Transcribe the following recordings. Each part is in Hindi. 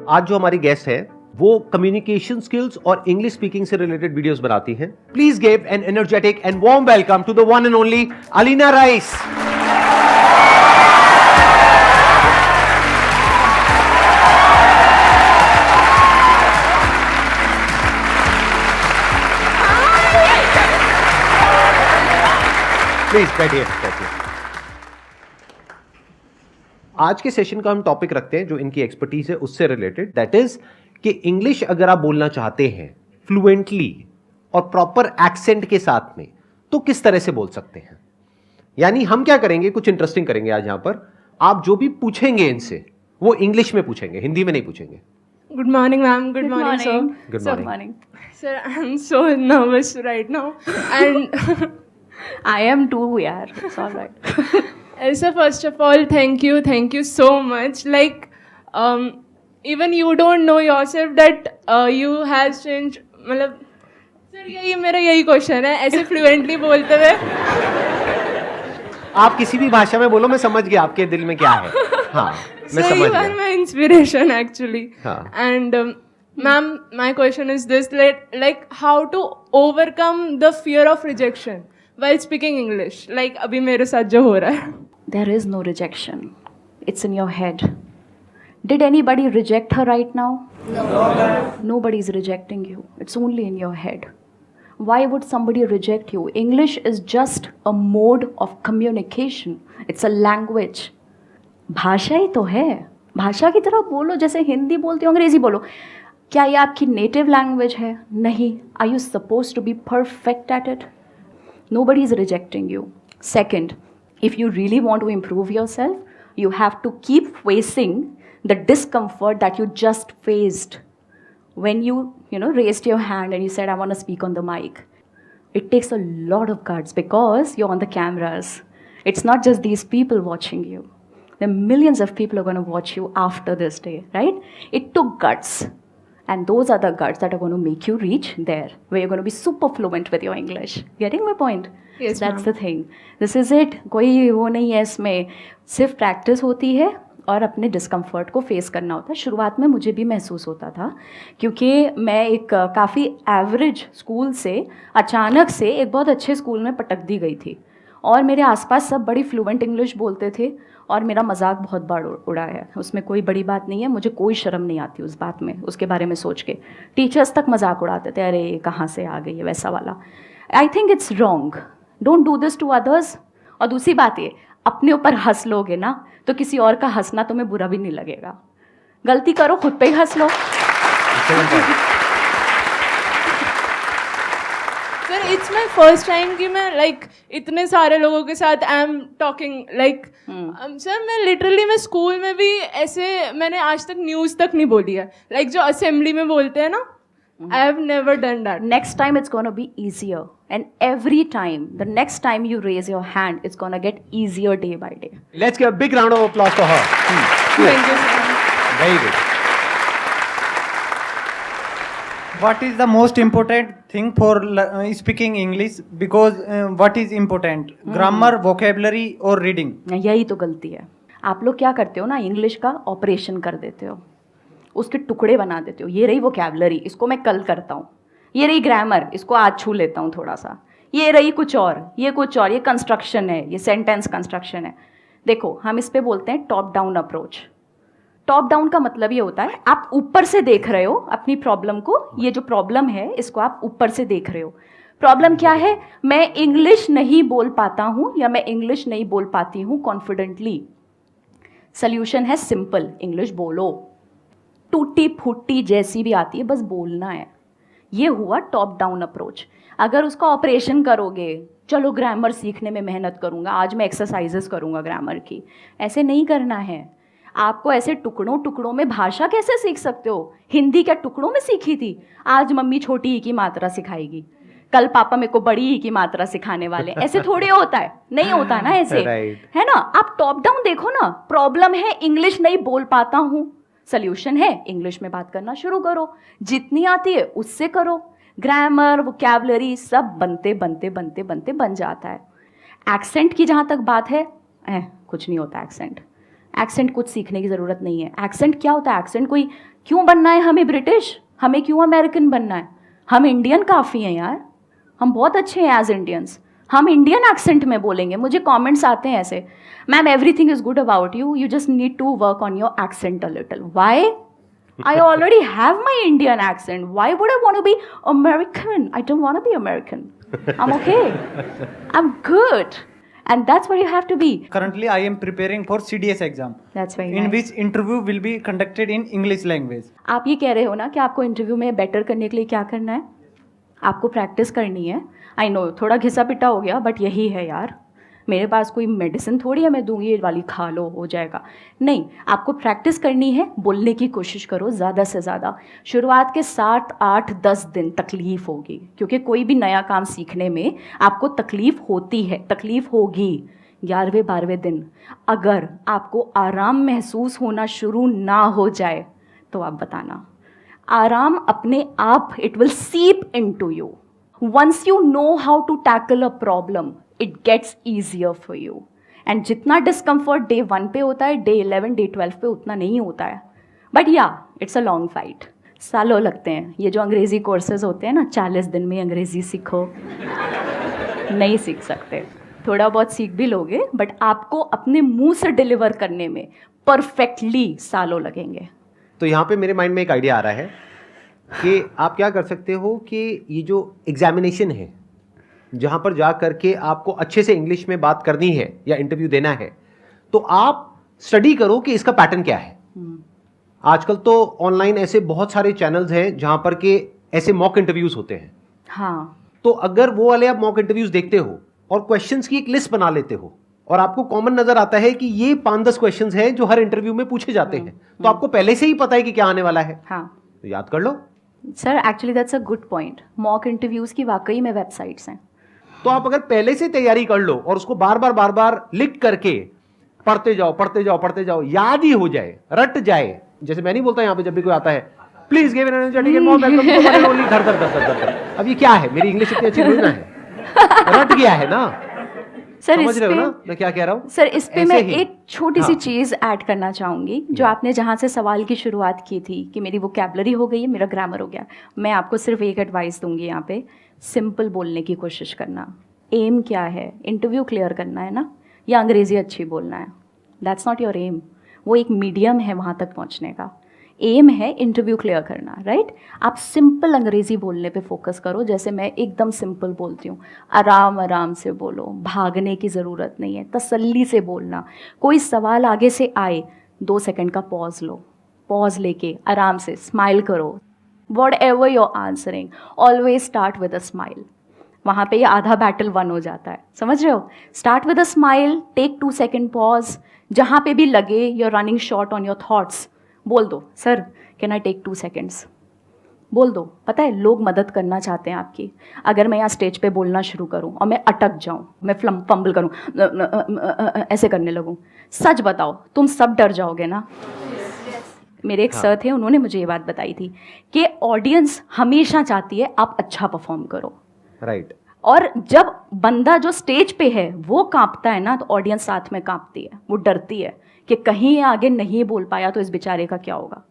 आज जो हमारी गेस्ट है वो कम्युनिकेशन स्किल्स और इंग्लिश स्पीकिंग से रिलेटेड वीडियोस बनाती हैं. Please give an energetic and warm welcome to the one and only Alina Rice. Please बैठिए. आज के सेशन का हम टॉपिक रखते हैं जो इनकी एक्सपर्टीज है उससे रिलेटेड, दैट इज कि इंग्लिश अगर आप बोलना चाहते हैं फ्लुएंटली और प्रॉपर एक्सेंट के साथ में तो किस तरह से बोल सकते हैं. यानी हम क्या करेंगे, कुछ इंटरेस्टिंग करेंगे आज यहां पर. आप जो भी पूछेंगे इनसे वो इंग्लिश में पूछेंगे, हिंदी में नहीं पूछेंगे. Good morning, ma'am. Good morning, sir. Good morning. Sir, I'm so nervous right now, and I am too, yaar. It's all right. sir, first of all, thank you so much. Like, even you don't know yourself that you has changed. मतलब, sir, यही क्वेश्चन है. ऐसे फ्लुएंटली बोलते हुए. आप किसी भी भाषा में बोलो, मैं समझ गया आपके दिल में क्या है. हाँ, मैं समझ गया. You are my inspiration actually. हाँ. And ma'am, my question is this: like how to overcome the fear of rejection while speaking English? Like अभी मेरे साथ जो हो रहा है. There is no rejection. It's in your head. Did anybody reject her right now? No. Nobody is rejecting you. It's only in your head. Why would somebody reject you? English is just a mode of communication. It's a language. भाषा ही तो है. भाषा की तरह बोलो, जैसे हिंदी बोलते हो, अंग्रेजी बोलो. क्या ये आपकी नेटिव लैंग्वेज है? नहीं. Are you supposed to be perfect at it? Nobody is rejecting you. Second, if you really want to improve yourself, you have to keep facing the discomfort that you just faced when you raised your hand and you said, I want to speak on the mic. It takes a lot of guts because you're on the cameras. It's not just these people watching you. There are millions of people who are going to watch you after this day, right? It took guts. And those are the guts that are going to make you reach there, where you're going to be super fluent with your English. Getting my point? Yes, That's ma'am. the thing. This is it. कोई वो नहीं है इसमें. सिर्फ प्रैक्टिस होती है और अपने डिस्कम्फर्ट को फेस करना होता है. शुरुआत में मुझे भी महसूस होता था क्योंकि मैं एक काफ़ी एवरेज स्कूल से अचानक से एक बहुत अच्छे स्कूल में पटक दी गई थी और मेरे आसपास सब बड़ी फ्लुएंट इंग्लिश बोलते थे और मेरा मजाक बहुत बार उड़ा है. उसमें कोई बड़ी बात नहीं है, मुझे कोई शर्म नहीं आती उस बात में, उसके बारे में सोच के. टीचर्स तक मजाक उड़ाते थे, अरे कहाँ से आ गई है, वैसा वाला. I think it's wrong. Don't do this to others. और दूसरी बात ये, अपने ऊपर हंस लोगे ना तो किसी और का हंसना तुम्हें बुरा भी नहीं लगेगा. गलती करो, खुद पे ही हंस लो. Sir, it's my first time कि मैं लाइक इतने सारे लोगों के साथ I am talking like. Sir, मैं लिटरली स्कूल में भी ऐसे मैंने आज तक न्यूज़ तक नहीं बोली है. लाइक जो असेंबली में बोलते हैं ना, I have never done that. Next time it's going to be easier. And every time, the next time you raise your hand, it's going to get easier day by day. Let's give a big round of applause for her. Thank you, sir. Very good. What is the most important thing for speaking English? Because what is important? Grammar, vocabulary or reading? यही तो गलती है. आप लोग क्या करते हो ना, इंग्लिश का ऑपरेशन कर देते हो, उसके टुकड़े बना देते हो. ये रही वोकैबुलरी, इसको मैं कल करता हूँ. ये रही ग्रामर, इसको आज छू लेता हूँ थोड़ा सा. ये रही कुछ और, ये कुछ और, ये कंस्ट्रक्शन है, ये सेंटेंस कंस्ट्रक्शन है. देखो, हम इस पे बोलते हैं top down approach. Top down का मतलब ये होता है आप ऊपर से देख रहे हो अपनी प्रॉब्लम को. ये जो प्रॉब्लम है इसको आप ऊपर से देख रहे हो. प्रॉब्लम क्या है? मैं इंग्लिश नहीं बोल पाता हूँ या मैं इंग्लिश नहीं बोल पाती हूँ कॉन्फिडेंटली. सोल्यूशन है सिंपल, इंग्लिश बोलो. टूटी फूटी जैसी भी आती है, बस बोलना है. ये हुआ टॉप डाउन अप्रोच. अगर उसका ऑपरेशन करोगे, चलो ग्रामर सीखने में मेहनत करूँगा, आज मैं एक्सरसाइजेस करूँगा ग्रामर की, ऐसे नहीं करना है. आपको ऐसे टुकड़ों टुकड़ों में भाषा कैसे सीख सकते हो? हिंदी क्या टुकड़ों में सीखी थी? आज मम्मी छोटी ई की मात्रा सिखाएगी, कल पापा मेरे को बड़ी ई की मात्रा सिखाने वाले. ऐसे थोड़े होता है, नहीं होता ना ऐसे, है ना. आप टॉप डाउन देखो ना. प्रॉब्लम है इंग्लिश नहीं बोल पाता हूँ, सोल्यूशन है इंग्लिश में बात करना शुरू करो. जितनी आती है उससे करो. ग्रामर, वोकैबुलरी सब बनते बनते बनते बनते बन जाता है. एक्सेंट की जहाँ तक बात है, कुछ नहीं होता एक्सेंट. एक्सेंट कुछ सीखने की ज़रूरत नहीं है. एक्सेंट क्या होता है? एक्सेंट कोई क्यों बनना है हमें ब्रिटिश? हमें क्यों अमेरिकन बनना है? हम इंडियन काफ़ी हैं यार, हम बहुत अच्छे हैं एज इंडियंस। हम इंडियन एक्सेंट में बोलेंगे। मुझे कमेंट्स आते हैं ऐसे, ma'am everything is good about you, you just need to work on your accent a little. Why? I already have my Indian accent. Why would I want to be American? I don't want to be American. I'm okay. I'm good. And that's what you have to be. Currently, I am preparing for CDS exam. That's very in nice. which interview will be conducted in English language. आप ये कह रहे हो ना कि आपको इंटरव्यू में बेटर करने के लिए क्या करना है? आपको प्रैक्टिस करनी है। आई नो थोड़ा घिसा पिटा हो गया, बट यही है यार। मेरे पास कोई मेडिसिन थोड़ी है मैं दूंगी ये वाली खा लो हो जाएगा, नहीं। आपको प्रैक्टिस करनी है, बोलने की कोशिश करो ज़्यादा से ज़्यादा। शुरुआत के 7, 8, 10 दिन तकलीफ़ होगी, क्योंकि कोई भी नया काम सीखने में आपको तकलीफ़ होती है, तकलीफ़ होगी। 11वें 12वें दिन अगर आपको आराम महसूस होना शुरू ना हो जाए तो आप बताना। आराम अपने आप, it will seep into you. Once you know how to tackle a problem, it gets easier for you. And जितना डिस्कम्फर्ट डे 1 पे होता है, डे 11, डे 12 पे उतना नहीं होता है। बट या इट्स अ लॉन्ग फाइट, सालों लगते हैं। ये जो अंग्रेज़ी कोर्सेज होते हैं ना, 40 दिन में अंग्रेज़ी सीखो, नहीं सीख सकते। थोड़ा बहुत सीख भी लोगे, बट आपको अपने मुंह से डिलीवर करने में परफेक्टली सालों लगेंगे। तो यहाँ पे मेरे माइंड में एक आइडिया आ रहा है कि आप क्या कर सकते हो कि ये जो एग्जामिनेशन है, जहाँ पर जा करके आपको अच्छे से इंग्लिश में बात करनी है या इंटरव्यू देना है, तो आप स्टडी करो कि इसका पैटर्न क्या है। आजकल तो ऑनलाइन ऐसे बहुत सारे चैनल्स हैं जहाँ पर के ऐसे मॉक इंटरव्यूज होते हैं। हाँ, तो अगर वो वाले आप मॉक इंटरव्यूज देखते हो और क्वेश्चंस की एक लिस्ट बना लेते हो और आपको कॉमन नजर आता है कि ये 5-10 क्वेश्चंस हैं जो हर इंटरव्यू में पूछे जाते हैं, तो आपको पहले से ही पता है कि क्या आने वाला है। हाँ तो याद कर लो। Sir, actually that's a good point. Mock interviews की वाकई में वेबसाइट्स हैं। तो आप अगर पहले से तैयारी कर लो और उसको बार बार लिख करके पढ़ते जाओ, याद ही हो जाए, रट जाए। जैसे मैं नहीं बोलता यहाँ पे जब भी कोई आता है, please give an energetic and warm welcome to one only Dhar. अब ये क्या है? मेरी इंग्लिश इतनी अच्छी बोलना है, रट गया है ना। सर समझ इस रहे हो पे ना मैं क्या कह रहा हूँ? सर इस पे ऐसे मैं ही। एक छोटी सी हाँ। चीज़ ऐड करना चाहूँगी। जो आपने जहाँ से सवाल की शुरुआत की थी कि मेरी वोकैबुलरी हो गई है, मेरा ग्रामर हो गया, मैं आपको सिर्फ एक एडवाइस दूंगी यहाँ पे, सिंपल बोलने की कोशिश करना। एम क्या है? इंटरव्यू क्लियर करना है ना, या अंग्रेज़ी अच्छी बोलना है? That's not your aim. वो एक मीडियम है वहाँ तक पहुँचने का। एम है इंटरव्यू क्लियर करना, राइट? आप सिंपल अंग्रेज़ी बोलने पे फोकस करो, जैसे मैं एकदम सिंपल बोलती हूँ। आराम आराम से बोलो, भागने की ज़रूरत नहीं है, तसल्ली से बोलना। कोई सवाल आगे से आए, 2 सेकंड का पॉज लो, पॉज लेके आराम से स्माइल करो। What ever your answering, always start with a smile. वहाँ पे ये आधा बैटल वन हो जाता है, समझ रहे हो? Start with a smile, take 2 second pause. जहाँ पे भी लगे you're running short on your thoughts, बोल दो, sir can I take 2 seconds? बोल दो। पता है लोग मदद करना चाहते हैं आपकी। अगर मैं यहाँ स्टेज पे बोलना शुरू करूँ और मैं अटक जाऊँ, मैं फंबल करूँ, ऐसे करने लगूँ, सच बताओ तुम सब डर जाओगे ना? मेरे एक सर थे, उन्होंने मुझे ये बात बताई थी कि ऑडियंस हमेशा चाहती है आप अच्छा परफॉर्म करो, राइट। और जब बंदा जो स्टेज पे है वो कांपता है ना, तो ऑडियंस साथ में कांपती है, वो डरती है कि कहीं ये आगे नहीं बोल पाया तो इस बेचारे का क्या होगा।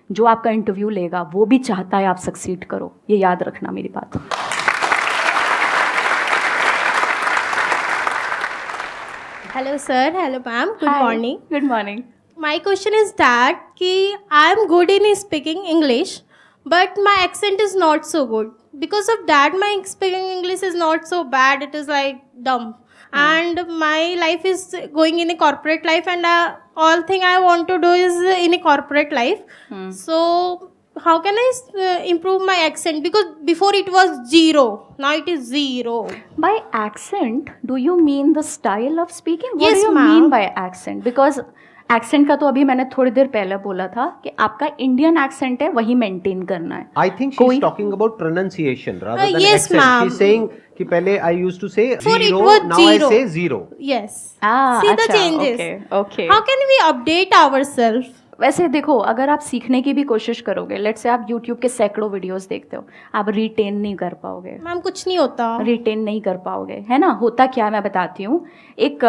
जो आपका इंटरव्यू लेगा वो भी चाहता है आप सक्सीड करो, ये याद रखना मेरी बात। Hello sir, hello ma'am, good morning. Good morning. My question is that कि I am good in speaking English, but my accent is not so good. Because of that, my speaking English is not so bad. It is like dumb. And my life is going in a corporate life, and all thing I want to do is in a corporate life. So how can I improve my accent? Because before it was 0, now it is 0. By accent, do you mean the style of speaking? What Yes, do you ma'am. mean by accent? Because accent का तो अभी मैंने थोड़ी देर पहले बोला था कि आपका इंडियन एक्सेंट है वही मेंटेन करना है। I think she is talking about pronunciation rather than yes, accent. ma'am. She's saying कि पहले I used to say Before it 0, was now I 0. say 0. Yes. See the changes. okay, okay. How can we update ourselves? वैसे देखो, अगर आप सीखने की भी कोशिश करोगे, लेट्स से आप YouTube के सैकड़ों वीडियोस देखते हो, आप रिटेन नहीं कर पाओगे। मैम कुछ नहीं होता। रिटेन नहीं कर पाओगे, है ना? होता क्या है मैं बताती हूँ। एक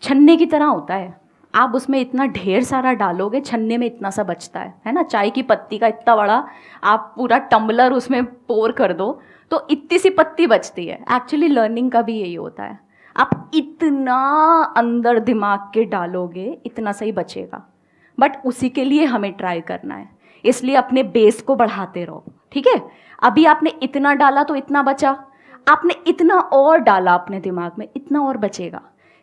छन्ने की तरह होता है, आप उसमें इतना ढेर सारा डालोगे, छन्ने में इतना सा बचता है ना, चाय की पत्ती का इतना बड़ा आप पूरा टम्बलर उसमें पोर कर दो तो इतनी सी पत्ती बचती है। एक्चुअली लर्निंग का भी यही होता है, आप इतना अंदर दिमाग के डालोगे इतना सही बचेगा, बट उसी के लिए हमें ट्राई करना है, इसलिए अपने बेस को बढ़ाते रहो, ठीक है। अभी आपने इतना डाला तो इतना बचा, आपने इतना और डाला अपने दिमाग में, इतना और बचेगा।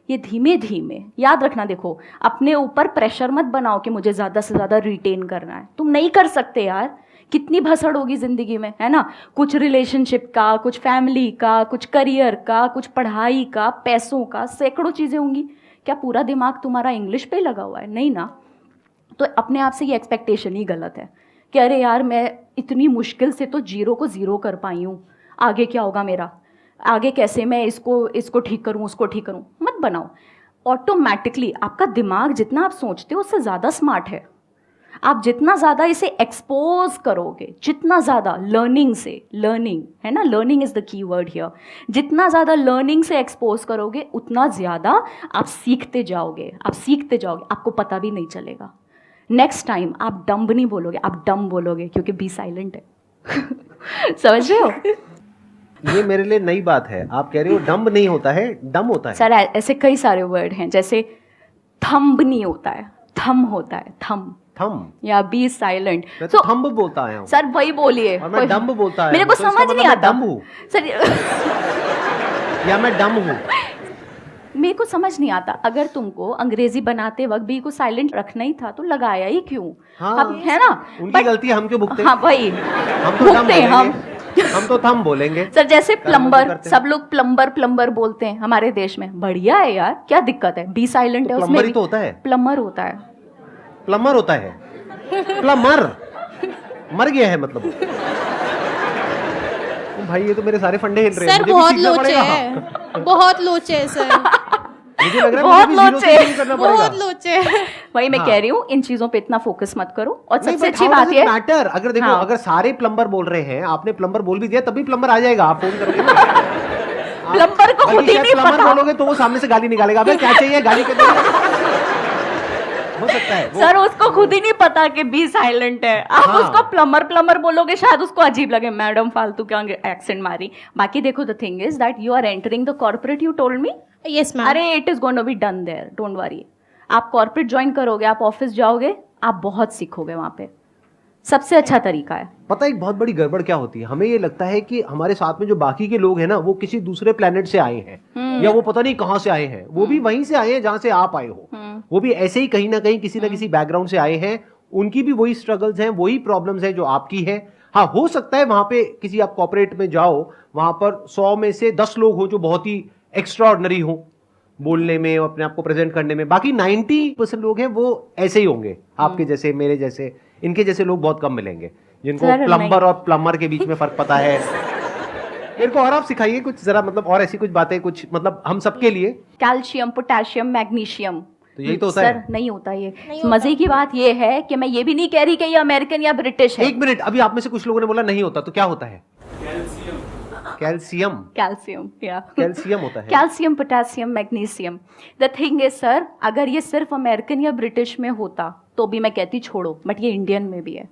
ये धीमे धीमे याद रखना। देखो, अपने ऊपर प्रेशर मत बनाओ कि मुझे ज़्यादा से ज़्यादा रिटेन करना है, तुम नहीं कर सकते यार। कितनी भसड़ होगी ज़िंदगी में, है ना, कुछ रिलेशनशिप का, कुछ फैमिली का, कुछ करियर का, कुछ पढ़ाई का, पैसों का, सैकड़ों चीज़ें होंगी। क्या पूरा दिमाग तुम्हारा इंग्लिश पे लगा हुआ है? नहीं ना। तो अपने आप से ये एक्सपेक्टेशन ही गलत है कि अरे यार मैं इतनी मुश्किल से तो 0 को 0 कर पाई हूँ, आगे क्या होगा मेरा, आगे कैसे मैं इसको ठीक करूँ, उसको ठीक करूँ। मत बनाओ। ऑटोमेटिकली आपका दिमाग जितना आप सोचते हो उससे ज़्यादा स्मार्ट है। आप जितना ज़्यादा इसे एक्सपोज करोगे, जितना ज़्यादा लर्निंग है ना, learning is the key word here, जितना ज़्यादा लर्निंग से एक्सपोज करोगे उतना ज़्यादा आप सीखते जाओगे, आपको पता भी नहीं चलेगा। नेक्स्ट टाइम आप डम्ब नहीं बोलोगे, आप डम बोलोगे, क्योंकि बी साइलेंट है। समझ रहे हो? ये मेरे लिए नई बात है। आप कह रहे हो डम्ब नहीं होता है, डम होता है। सर ऐसे कई सारे वर्ड हैं, जैसे थंब नहीं होता है, थम होता है, थम या बी साइलेंट। मैं तो थंब बोलता आया हूँ सर, वही बोलिए। और मैं डम्ब बोलता आया मेरे को हूँ, तो समझ नहीं आता सर। या मैं डम हूँ। मेरे को समझ नहीं आता, अगर तुमको अंग्रेजी बनाते वक्त बी को साइलेंट रखना ही था तो लगाया ही क्यों? हाँ, अब है ना, उनकी गलती, हम क्यों भुगते? हाँ भाई, हम तो भुगते हम तो थम बोलेंगे। सर जैसे प्लम्बर, सब लोग प्लम्बर बोलते हैं हमारे देश में, बढ़िया है यार, क्या दिक्कत है? बी साइलेंट है, उसमें प्लम्बर ही तो होता है। प्लम्बर होता है, प्लम्बर मर गया है मतलब। भाई ये तो मेरे सारे फंडे हिल रहे हैं। सर बहुत लोचे है, बहुत लोचे है सर। मुझे लग रहा है बहुत मुझे भी 0 से लोचे, शुरू करना पड़ेगा। बहुत लोचे है। वही मैं हाँ। कह रही हूँ, इन चीजों पे इतना फोकस मत करो। और नहीं, सबसे but अच्छी how बात does ये it matter? अगर देखो, हाँ। अगर सारे प्लम्बर बोल रहे हैं, आपने प्लम्बर बोल भी दिया, तभी प्लम्बर आ जाएगा। आप फोन करोगे ना, प्लम्बर को खुद ही नहीं प्लम्बर पता। बोलोगे तो वो सामने से गाली निकालेगा, अबे क्या चाहिए गाड़ी के दो। हो सकता है वो, सर उसको खुद ही नहीं पता कि बी साइलेंट है। आप हाँ। उसको प्लम्बर बोलोगे, शायद उसको अजीब लगे, मैडम फालतू क्या एक्सेंट मारी। बाकी देखो, the thing is that you are entering the corporate, you told me. Yes ma'am. अरे it is going to be done there, don't worry. आप कॉर्पोरेट ज्वाइन करोगे, आप ऑफिस जाओगे, आप बहुत सीखोगे वहां पे। सबसे अच्छा तरीका है। पता है एक बहुत बड़ी गड़बड़ क्या होती है, हमें ये लगता है कि हमारे साथ में जो बाकी के लोग हैं ना, वो किसी दूसरे प्लेनेट से आए हैं, या वो पता नहीं कहां से आए हैं। वो भी वहीं से आए हैं जहां से आप आए हो। वो भी ऐसे ही कहीं ना कहीं किसी ना किसी बैकग्राउंड से आए हैं। उनकी भी वही स्ट्रगल्स हैं, वही प्रॉब्लम्स हैं जो आपकी है। हाँ, हो सकता है वहां पे किसी आप कॉर्पोरेट में जाओ, वहां पर 100 में से 10 लोग हो जो बहुत ही एक्स्ट्राऑर्डिनरी हो बोलने में, अपने आप को प्रेजेंट करने में। बाकी 90% लोग हैं वो ऐसे ही होंगे, आपके जैसे, मेरे जैसे। इनके जैसे लोग बहुत कम मिलेंगे जिनको प्लम्बर और प्लम्बर के बीच में फर्क पता है। मेरे को और आप सिखाइए कुछ जरा, मतलब और ऐसी कुछ बातें, कुछ मतलब हम सबके लिए। कैल्शियम, पोटेशियम, मैग्नीशियम, तो यही तो होता सर है। नहीं होता ये। मजे की बात ये है कि मैं ये भी नहीं कह रही कि ये अमेरिकन या ब्रिटिश है। एक मिनट, अभी आप में से कुछ लोगों ने बोला नहीं होता, तो क्या होता है? कैल्शियम या कैल्शियम होता है। Calcium, potassium, magnesium. The thing is sir, अगर ये सिर्फ अमेरिकन या ब्रिटिश में होता तो भी मैं कहती छोड़ो, बट ये इंडियन में भी है।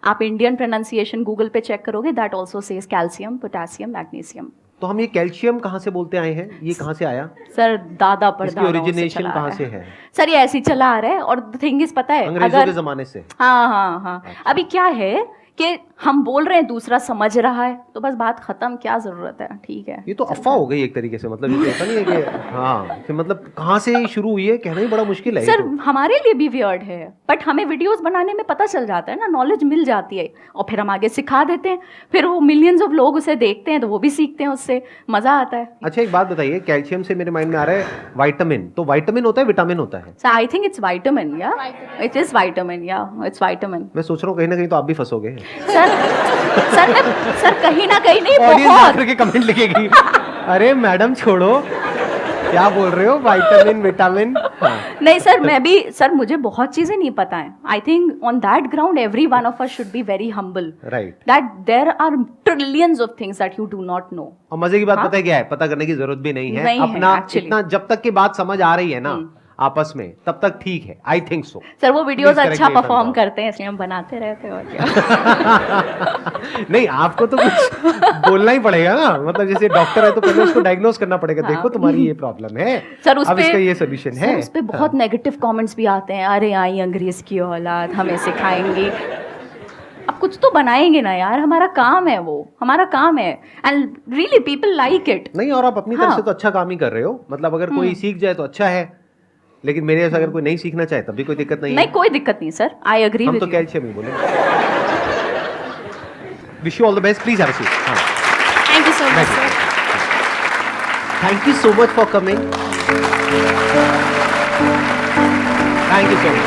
आप इंडियन प्रोनाउंसिएशन गूगल पे चेक करोगे, that also says calcium, potassium, magnesium. तो हम ये कैल्शियम कहाँ से बोलते आए हैं? ये कहाँ से आया? सर दादा पर इसकी ओरिजिनेशन कहाँ से है? सर ये ऐसी चला आ रहा है। और द थिंग इज, पता है, अंग्रेजों के जमाने से। हाँ। अभी क्या है कि हम बोल रहे हैं, दूसरा समझ रहा है, तो बस बात खत्म, क्या जरूरत है? ठीक है, ये तो अफवाह हो गई एक तरीके से, मतलब ये होता नहीं है कि हाँ, कि मतलब कहाँ से शुरू हुई है, कहना ही बड़ा मुश्किल है। सर तो हमारे लिए भी वियर्ड है, बट हमें वीडियोस बनाने में पता चल जाता है ना, नॉलेज मिल जाती है, और फिर हम आगे सिखा देते हैं। फिर वो मिलियंस ऑफ लोग उसे देखते हैं तो वो भी सीखते हैं, उससे मजा आता है। अच्छा एक बात बताइए, कैल्शियम से मेरे माइंड में आ रहा है विटामिन। तो विटामिन होता है, विटामिन होता है? सो आई थिंक इट्स विटामिन, या इट इज विटामिन, या इट्स विटामिन। मैं सोच रहा हूँ कहीं ना कहीं तो आप भी फंसोगे। सर कहीं ना कहीं नहीं, ऑडियंस बहुत। आकर के कमेंट लिखेगी, अरे मैडम छोड़ो, क्या बोल रहे हो, विटामिन। हाँ। नहीं सर, मैं भी, सर मुझे बहुत चीजें नहीं पता है। I think on that ground every one of us should be very humble, right, that there are trillions of things that you do not know. और मजे की बात हाँ? पता है क्या है? पता करने की जरूरत भी नहीं है। नहीं है, अपना actually। इतना जब तक की बात समझ आ रही है ना, आपस में, तब तक ठीक है, आई थिंक सो। सर वो वीडियोस Please अच्छा correct me if I'm perform wrong. करते हैं इसलिए हम बनाते रहते हैं और क्या। नहीं, आपको तो कुछ बोलना ही पड़ेगा ना, मतलब जैसे डॉक्टर है तो पहले उसको डायग्नोस करना पड़ेगा, हाँ। देखो तुम्हारी ये प्रॉब्लम है, सर उस अब पे इसका ये सोल्यूशन है। सर उस पे बहुत नेगेटिव कमेंट्स भी आते हैं, अरे आई अंग्रेज की औलाद हमें सिखाएंगी। अब कुछ तो बनाएंगे ना यार, हमारा काम है, वो हमारा काम है, and really people like it. नहीं, और आप अपनी तरफ हाँ। से तो अच्छा काम ही कर रहे हो, मतलब अगर कोई सीख जाए तो अच्छा है, लेकिन मेरे जैसा अगर कोई नहीं सीखना चाहे तब भी कोई दिक्कत नहीं नहीं है। कोई दिक्कत नहीं सर, आई एग्री हम विद तो यू। कैल्शियम ही बोले। Wish you all the best, please have a seat. हाँ, Thank you so much, sir. Thank you so much for coming, thank you so much.